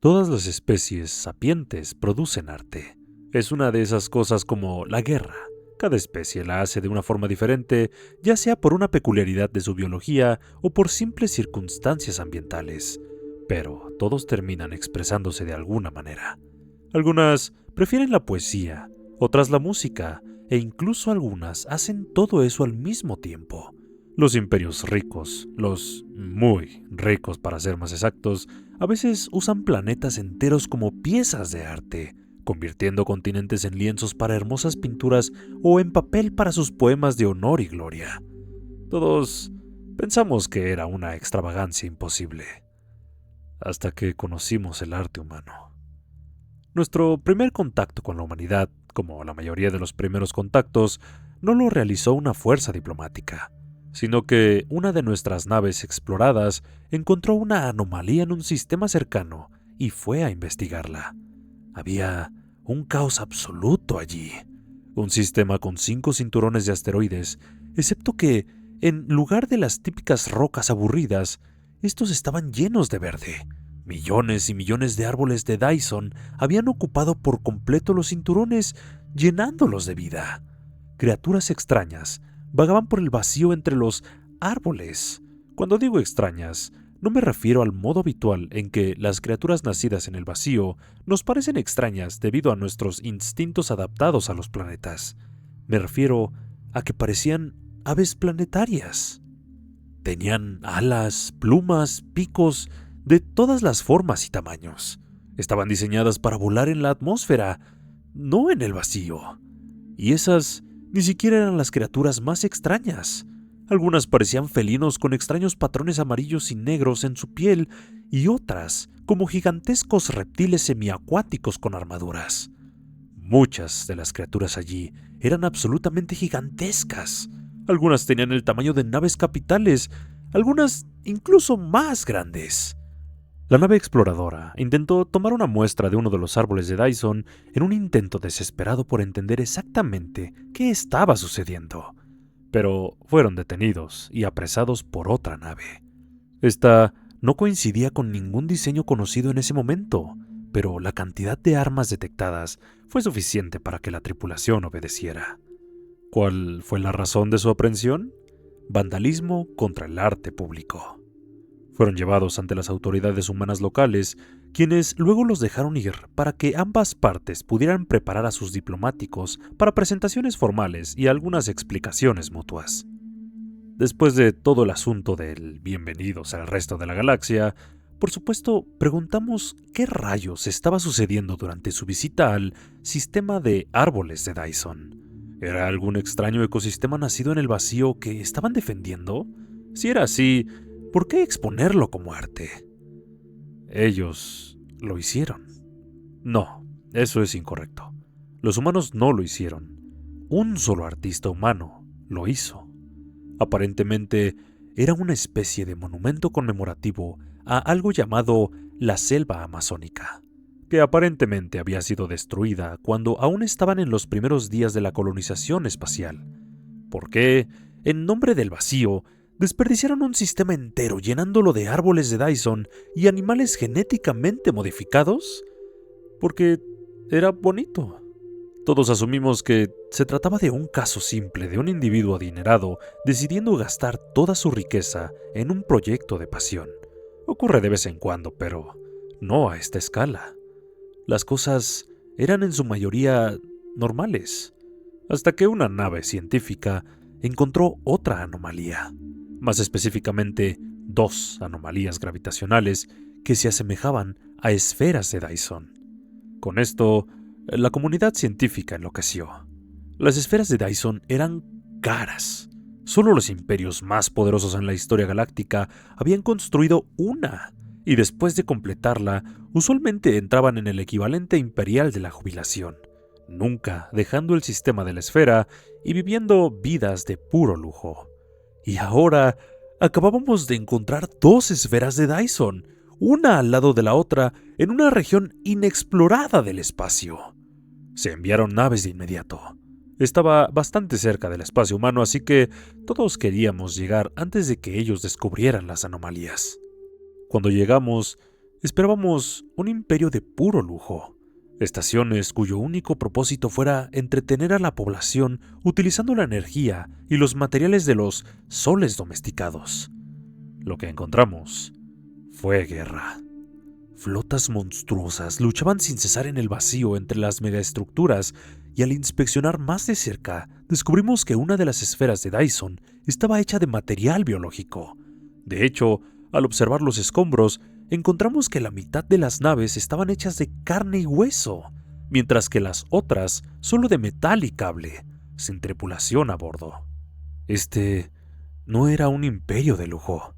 Todas las especies sapientes producen arte. Es una de esas cosas como la guerra. Cada especie la hace de una forma diferente, ya sea por una peculiaridad de su biología o por simples circunstancias ambientales. Pero todos terminan expresándose de alguna manera. Algunas prefieren la poesía, otras la música, e incluso algunas hacen todo eso al mismo tiempo. Los imperios ricos, los muy ricos para ser más exactos, a veces usan planetas enteros como piezas de arte, convirtiendo continentes en lienzos para hermosas pinturas o en papel para sus poemas de honor y gloria. Todos pensamos que era una extravagancia imposible, hasta que conocimos el arte humano. Nuestro primer contacto con la humanidad, como la mayoría de los primeros contactos, no lo realizó una fuerza diplomática, sino que una de nuestras naves exploradas encontró una anomalía en un sistema cercano y fue a investigarla. Había un caos absoluto allí, un sistema con 5 cinturones de asteroides, excepto que, en lugar de las típicas rocas aburridas, estos estaban llenos de verde. Millones y millones de árboles de Dyson habían ocupado por completo los cinturones, llenándolos de vida. Criaturas extrañas vagaban por el vacío entre los árboles. Cuando digo extrañas, no me refiero al modo habitual en que las criaturas nacidas en el vacío nos parecen extrañas debido a nuestros instintos adaptados a los planetas. Me refiero a que parecían aves planetarias. Tenían alas, plumas, picos, de todas las formas y tamaños. Estaban diseñadas para volar en la atmósfera, no en el vacío. Y esas ni siquiera eran las criaturas más extrañas. Algunas parecían felinos con extraños patrones amarillos y negros en su piel, y otras como gigantescos reptiles semiacuáticos con armaduras. Muchas de las criaturas allí eran absolutamente gigantescas. Algunas tenían el tamaño de naves capitales, algunas incluso más grandes. La nave exploradora intentó tomar una muestra de uno de los árboles de Dyson en un intento desesperado por entender exactamente qué estaba sucediendo, pero fueron detenidos y apresados por otra nave. Esta no coincidía con ningún diseño conocido en ese momento, pero la cantidad de armas detectadas fue suficiente para que la tripulación obedeciera. ¿Cuál fue la razón de su aprehensión? Vandalismo contra el arte público. Fueron llevados ante las autoridades humanas locales, quienes luego los dejaron ir para que ambas partes pudieran preparar a sus diplomáticos para presentaciones formales y algunas explicaciones mutuas. Después de todo el asunto del bienvenidos al resto de la galaxia, por supuesto, preguntamos qué rayos estaba sucediendo durante su visita al sistema de árboles de Dyson. ¿Era algún extraño ecosistema nacido en el vacío que estaban defendiendo? Si era así, ¿por qué exponerlo como arte? Ellos lo hicieron. No, eso es incorrecto. Los humanos no lo hicieron. Un solo artista humano lo hizo. Aparentemente, era una especie de monumento conmemorativo a algo llamado la selva amazónica, que aparentemente había sido destruida cuando aún estaban en los primeros días de la colonización espacial. ¿Por qué, en nombre del vacío, desperdiciaron un sistema entero llenándolo de árboles de Dyson y animales genéticamente modificados? Porque era bonito. Todos asumimos que se trataba de un caso simple de un individuo adinerado decidiendo gastar toda su riqueza en un proyecto de pasión. Ocurre de vez en cuando, pero no a esta escala. Las cosas eran en su mayoría normales, hasta que una nave científica encontró otra anomalía, más específicamente 2 anomalías gravitacionales que se asemejaban a esferas de Dyson. Con esto, la comunidad científica enloqueció. Las esferas de Dyson eran caras. Solo los imperios más poderosos en la historia galáctica habían construido una, y después de completarla, usualmente entraban en el equivalente imperial de la jubilación, nunca dejando el sistema de la esfera y viviendo vidas de puro lujo. Y ahora acabábamos de encontrar 2 esferas de Dyson, una al lado de la otra, en una región inexplorada del espacio. Se enviaron naves de inmediato. Estaba bastante cerca del espacio humano, así que todos queríamos llegar antes de que ellos descubrieran las anomalías. Cuando llegamos, Esperábamos un imperio de puro lujo, estaciones cuyo único propósito fuera entretener a la población utilizando la energía y los materiales de los soles domesticados. Lo que encontramos fue guerra. Flotas monstruosas luchaban sin cesar en el vacío entre las megaestructuras, y al inspeccionar más de cerca, descubrimos que una de las esferas de Dyson estaba hecha de material biológico. De hecho, al observar los escombros, encontramos que la mitad de las naves estaban hechas de carne y hueso, mientras que las otras solo de metal y cable, sin tripulación a bordo. Este no era un imperio de lujo.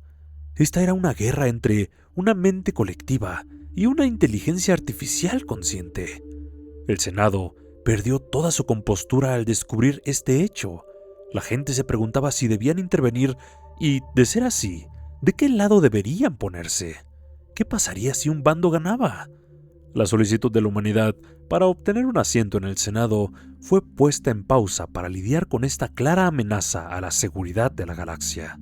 Esta era una guerra entre una mente colectiva y una inteligencia artificial consciente. El Senado perdió toda su compostura al descubrir este hecho. La gente se preguntaba si debían intervenir y, de ser así, ¿de qué lado deberían ponerse? ¿Qué pasaría si un bando ganaba? La solicitud de la humanidad para obtener un asiento en el Senado fue puesta en pausa para lidiar con esta clara amenaza a la seguridad de la galaxia.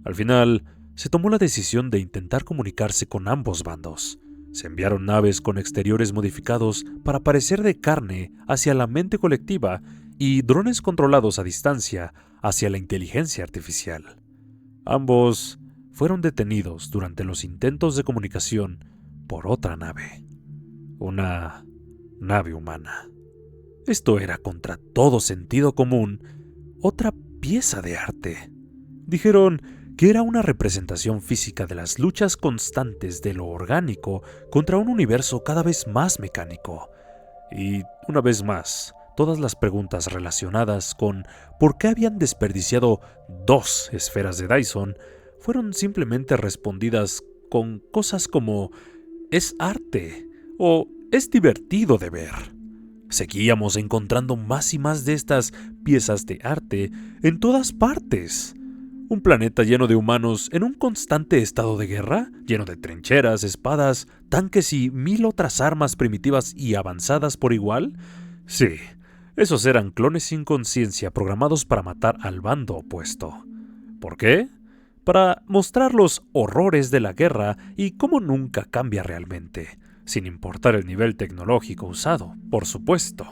Al final, se tomó la decisión de intentar comunicarse con ambos bandos. Se enviaron naves con exteriores modificados para parecer de carne hacia la mente colectiva y drones controlados a distancia hacia la inteligencia artificial. Ambos fueron detenidos durante los intentos de comunicación por otra nave, una nave humana. Esto era contra todo sentido común, otra pieza de arte. Dijeron que era una representación física de las luchas constantes de lo orgánico contra un universo cada vez más mecánico. Y, una vez más, todas las preguntas relacionadas con por qué habían desperdiciado 2 esferas de Dyson fueron simplemente respondidas con cosas como «es arte» o «es divertido de ver». Seguíamos encontrando más y más de estas piezas de arte en todas partes. Un planeta lleno de humanos en un constante estado de guerra, lleno de trincheras, espadas, tanques y 1000 otras armas primitivas y avanzadas por igual. Sí, esos eran clones sin conciencia programados para matar al bando opuesto. ¿Por qué? Para mostrar los horrores de la guerra y cómo nunca cambia realmente, sin importar el nivel tecnológico usado, por supuesto.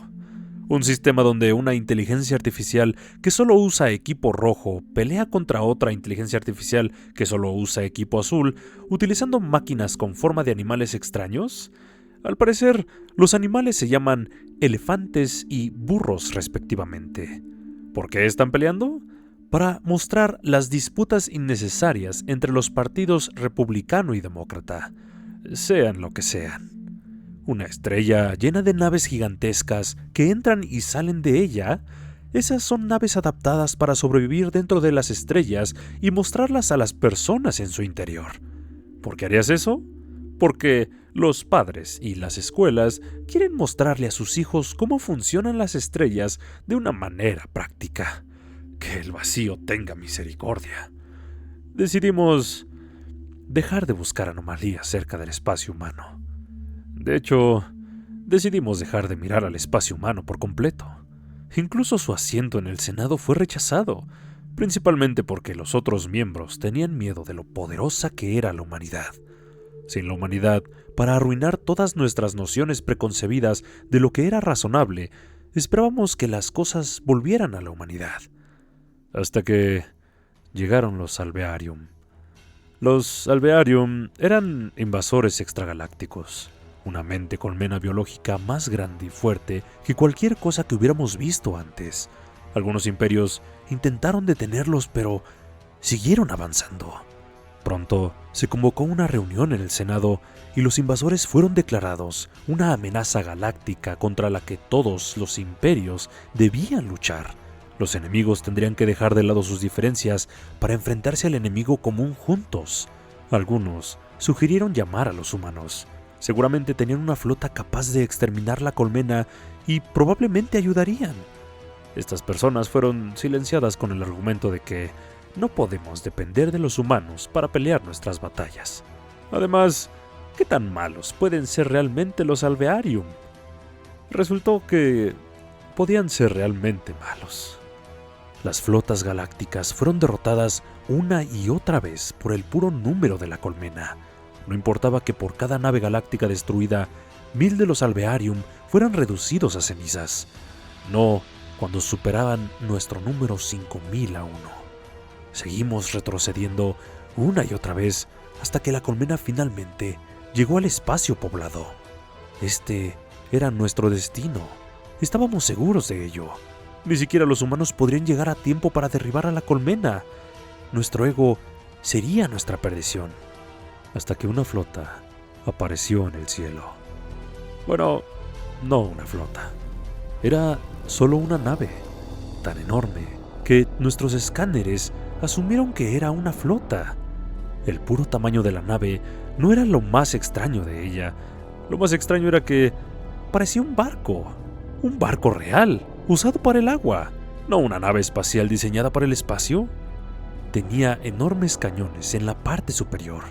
Un sistema donde una inteligencia artificial que solo usa equipo rojo pelea contra otra inteligencia artificial que solo usa equipo azul, utilizando máquinas con forma de animales extraños. Al parecer, los animales se llaman elefantes y burros respectivamente. ¿Por qué están peleando? Para mostrar las disputas innecesarias entre los partidos republicano y demócrata, sean lo que sean. Una estrella llena de naves gigantescas que entran y salen de ella. Esas son naves adaptadas para sobrevivir dentro de las estrellas y mostrarlas a las personas en su interior. ¿Por qué harías eso? Porque los padres y las escuelas quieren mostrarle a sus hijos cómo funcionan las estrellas de una manera práctica. Que el vacío tenga misericordia. Decidimos dejar de buscar anomalías cerca del espacio humano. De hecho, decidimos dejar de mirar al espacio humano por completo. Incluso su asiento en el Senado fue rechazado, principalmente porque los otros miembros tenían miedo de lo poderosa que era la humanidad. Sin la humanidad, para arruinar todas nuestras nociones preconcebidas de lo que era razonable, esperábamos que las cosas volvieran a la humanidad. Hasta que llegaron los Alvearium. Los Alvearium eran invasores extragalácticos. Una mente colmena biológica más grande y fuerte que cualquier cosa que hubiéramos visto antes. Algunos imperios intentaron detenerlos, pero siguieron avanzando. Pronto se convocó una reunión en el Senado y los invasores fueron declarados una amenaza galáctica contra la que todos los imperios debían luchar. Los enemigos tendrían que dejar de lado sus diferencias para enfrentarse al enemigo común juntos. Algunos sugirieron llamar a los humanos. Seguramente tenían una flota capaz de exterminar la colmena y probablemente ayudarían. Estas personas fueron silenciadas con el argumento de que no podemos depender de los humanos para pelear nuestras batallas. Además, ¿qué tan malos pueden ser realmente los Alvearium? Resultó que podían ser realmente malos. Las flotas galácticas fueron derrotadas una y otra vez por el puro número de la colmena. No importaba que por cada nave galáctica destruida, 1000 de los Alvearium fueran reducidos a cenizas. No cuando superaban nuestro número 5001. Seguimos retrocediendo una y otra vez hasta que la colmena finalmente llegó al espacio poblado. Este era nuestro destino. Estábamos seguros de ello. Ni siquiera los humanos podrían llegar a tiempo para derribar a la colmena. Nuestro ego sería nuestra perdición. Hasta que una flota apareció en el cielo. Bueno, no una flota. Era solo una nave, tan enorme que nuestros escáneres asumieron que era una flota. El puro tamaño de la nave no era lo más extraño de ella. Lo más extraño era que parecía un barco real, usado para el agua, no una nave espacial diseñada para el espacio. Tenía enormes cañones en la parte superior.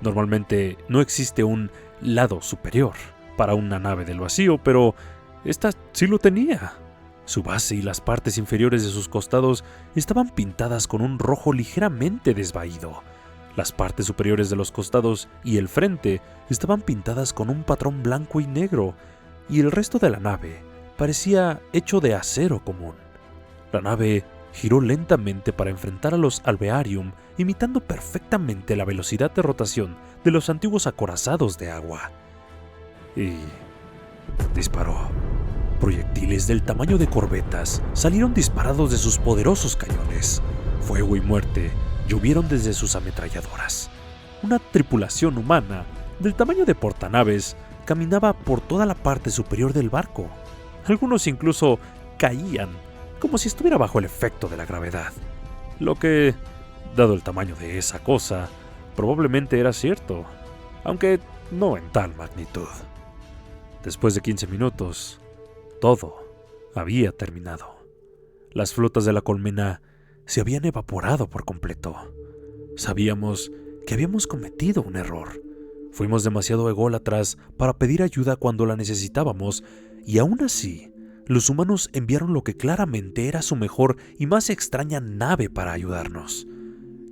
Normalmente no existe un lado superior para una nave del vacío, pero esta sí lo tenía. Su base y las partes inferiores de sus costados estaban pintadas con un rojo ligeramente desvaído. Las partes superiores de los costados y el frente estaban pintadas con un patrón blanco y negro, y el resto de la nave parecía hecho de acero común. La nave giró lentamente para enfrentar a los Alvearium, imitando perfectamente la velocidad de rotación de los antiguos acorazados de agua. Y disparó. Proyectiles del tamaño de corbetas salieron disparados de sus poderosos cañones. Fuego y muerte llovieron desde sus ametralladoras. Una tripulación humana, del tamaño de portanaves, caminaba por toda la parte superior del barco. Algunos incluso caían, como si estuviera bajo el efecto de la gravedad. Lo que, dado el tamaño de esa cosa, probablemente era cierto, aunque no en tal magnitud. Después de 15 minutos, todo había terminado. Las flotas de la colmena se habían evaporado por completo. Sabíamos que habíamos cometido un error. Fuimos demasiado ególatras para pedir ayuda cuando la necesitábamos, y aún así, los humanos enviaron lo que claramente era su mejor y más extraña nave para ayudarnos.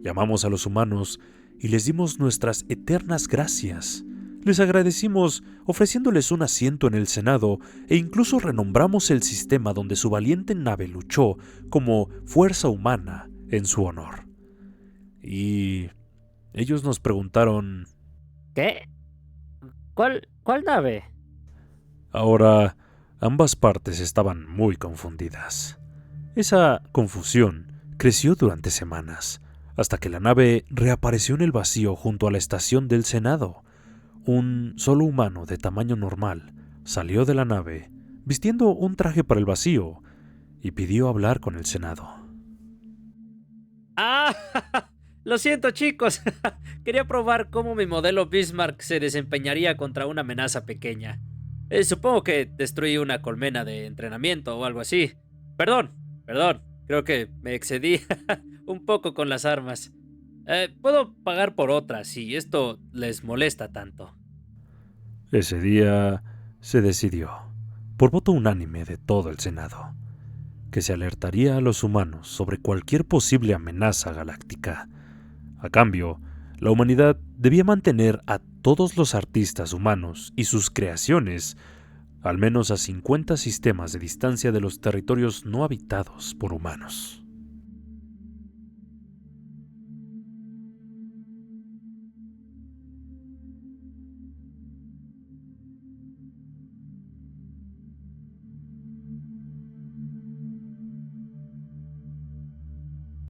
Llamamos a los humanos y les dimos nuestras eternas gracias. Les agradecimos ofreciéndoles un asiento en el Senado e incluso renombramos el sistema donde su valiente nave luchó como fuerza humana en su honor. Y ellos nos preguntaron: ¿Qué? ¿Cuál nave? Ahora, ambas partes estaban muy confundidas. Esa confusión creció durante semanas, hasta que la nave reapareció en el vacío junto a la estación del Senado. Un solo humano de tamaño normal salió de la nave, vistiendo un traje para el vacío, y pidió hablar con el Senado. ¡Ah! Lo siento, chicos. Quería probar cómo mi modelo Bismarck se desempeñaría contra una amenaza pequeña. Supongo que destruí una colmena de entrenamiento o algo así. Perdón. Creo que me excedí un poco con las armas. Puedo pagar por otras si esto les molesta tanto. Ese día se decidió, por voto unánime de todo el Senado, que se alertaría a los humanos sobre cualquier posible amenaza galáctica. A cambio, la humanidad debía mantener a todos los artistas humanos y sus creaciones al menos a 50 sistemas de distancia de los territorios no habitados por humanos.